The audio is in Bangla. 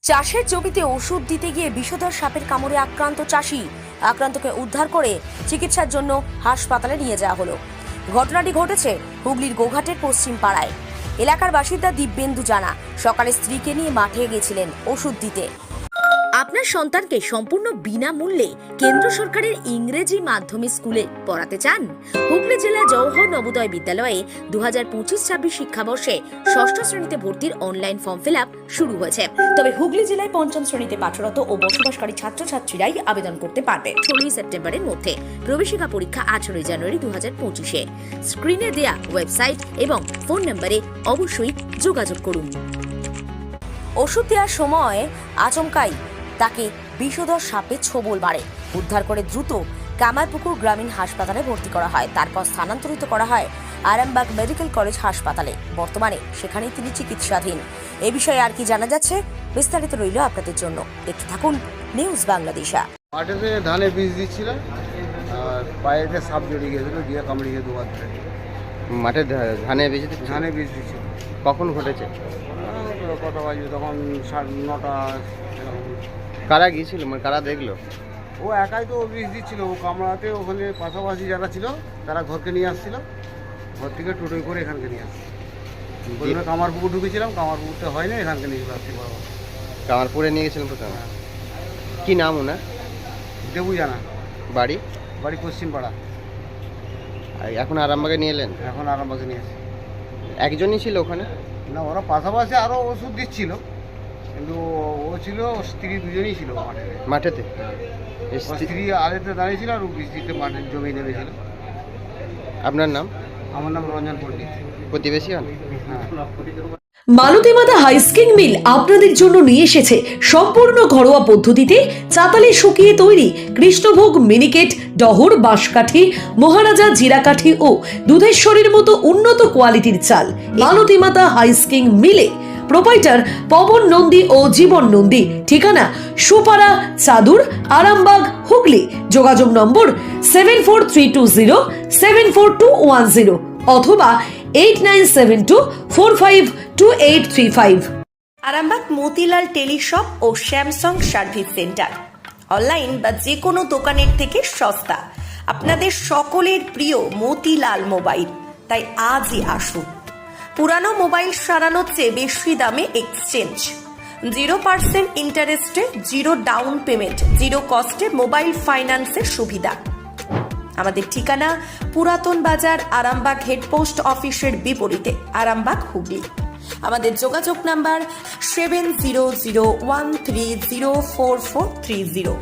চাষের জমিতে ওষুধ দিতে গিয়ে বিষধর সাপের কামড়ে আক্রান্ত চাষি। আক্রান্তকে উদ্ধার করে চিকিৎসার জন্য হাসপাতালে নিয়ে যাওয়া হলো। ঘটনাটি ঘটেছে হুগলির গোঘাটের পশ্চিম পাড়ায়। এলাকার বাসিন্দা দিব্যেন্দু জানা সকালে স্ত্রীকে নিয়ে মাঠে গেছিলেন ওষুধ দিতে। আপনার সন্তানকে সম্পূর্ণ বিনামূল্যে কেন্দ্র সরকারের ইংরেজি মাধ্যমে স্কুলে পড়াতে চান? হুগলি জেলা জওহর নবোদয় বিদ্যালয়ে 2025-26 শিক্ষাবর্ষে ষষ্ঠ শ্রেণীতে ভর্তির অনলাইন ফর্ম ফিল আপ শুরু হয়েছে। তবে হুগলি জেলায় পঞ্চম শ্রেণীতে পাঠরত ও বসবাসকারী ছাত্রছাত্রীরাই আবেদন করতে পারবে 16 সেপ্টেম্বরের মধ্যে। প্রবেশিকা পরীক্ষা 18 জানুয়ারি 2025-এ। স্ক্রিনে দেয়া ওয়েবসাইট এবং ফোন নম্বরে অবশ্যই যোগাযোগ করুন। ওষুধ দেওয়ার সময় আচমকাই তাকে বিষধর সাপে ছোবল মারে। উদ্ধার করে দ্রুত কামারপুকুর গ্রামীণ হাসপাতালে ভর্তি করা হয়। তারপর স্থানান্তরিত করা হয় আরামবাগ মেডিকেল কলেজ হাসপাতালে। বর্তমানে সেখানেই তিনি চিকিৎসাধীন। এ বিষয়ে আর কি জানা যাচ্ছে বিস্তারিত রইল আপনাদের জন্য। দেখতে থাকুন নিউজ বাংলাদেশা। মাঠেতে ধানে বীজ দিচ্ছিল আর পায়েতে সাপ জড়িয়ে গিয়েছিল, দিয়ে কামড়িয়ে দুবার ধরে। মাঠে ধানে বীজ ধানে বীজ দিচ্ছিল। কখন ঘটেছে? কত বাজবে তখন 9:30 এরকম। কারা গিয়েছিল, মানে কারা দেখলো? ও একাই তো বীজ দিচ্ছিল। ও কামড়াতে ওখানে পাশাপাশি যারা ছিল তারা ঘরকে নিয়ে আসছিল, ঘর থেকে টোটোই করে এখানকে নিয়ে আসছে। প্রথমে কামারপুকুর ঢুকেছিলাম, কামারপুকুরতে হয়নি, এখানকে নিয়ে আসতে পারবো। কামারপুরে নিয়ে গেছিলেন প্রথমে? কি নাম ওনার? দেবু জানা। বাড়ি? বাড়ি পশ্চিম পাড়া। আর এখন আরামবাগে নিয়ে এলেন? এখন আরামবাগে নিয়ে আসছে। একজনই ছিল ওখানে? না, ওরা পাশাপাশি আরও ওষুধ দিচ্ছিল, কিন্তু ও ছিল, স্ত্রী দুজনেই ছিল মাঠেতে। স্ত্রী আলেতে দাঁড়িয়েছিল আর ও বৃষ্টিতে মাঠের জমি নেমেছিল। আপনার নাম? আমার নাম রঞ্জন পণ্ডিত। প্রতিবেশী হন? হ্যাঁ। মালতীমাতা হাইস্কিং মিল আপনাদের জন্য নিয়ে এসেছে সম্পূর্ণ ঘরোয়া পদ্ধতিতে চাতালে শুকিয়ে তৈরি কৃষ্ণভোগ মিনিকেট, ডহর, বাঁশকাঠি, মহারাজা জিরাকাঠি ও দুধেশ্বরীর মতো উন্নত কোয়ালিটির চাল। মালতীমাতা হাইস্কিং মিলে প্রোপাইটার পবন নন্দী ও জীবন নন্দী। ঠিকানা সুপারা, চাদুর, আরামবাগ, হুগলি। যোগাযোগ নম্বর 7432074210 অথবা 8972452835। আরামবাগ মতিলাল টেলিশপ ও স্যামসাং সার্ভিস সেন্টার অনলাইন বা যে কোনো দোকানের থেকে সস্তা। আপনাদের সকলের প্রিয় মতিলাল মোবাইল, তাই আজই আসুন। পুরানো মোবাইল সারানোর চেয়ে বেশি দামে এক্সচেঞ্জ, 0% ইন্টারেস্টে, 0 ডাউন পেমেন্ট, 0 কস্টে মোবাইল ফাইন্যান্সের সুবিধা। আমাদের ঠিকানা পুরাতন বাজার, আরামবাগ হেডপোস্ট অফিসের বিপরীতে, আরামবাগ, হুগলি। আমাদের যোগাযোগ নাম্বার 7001304430।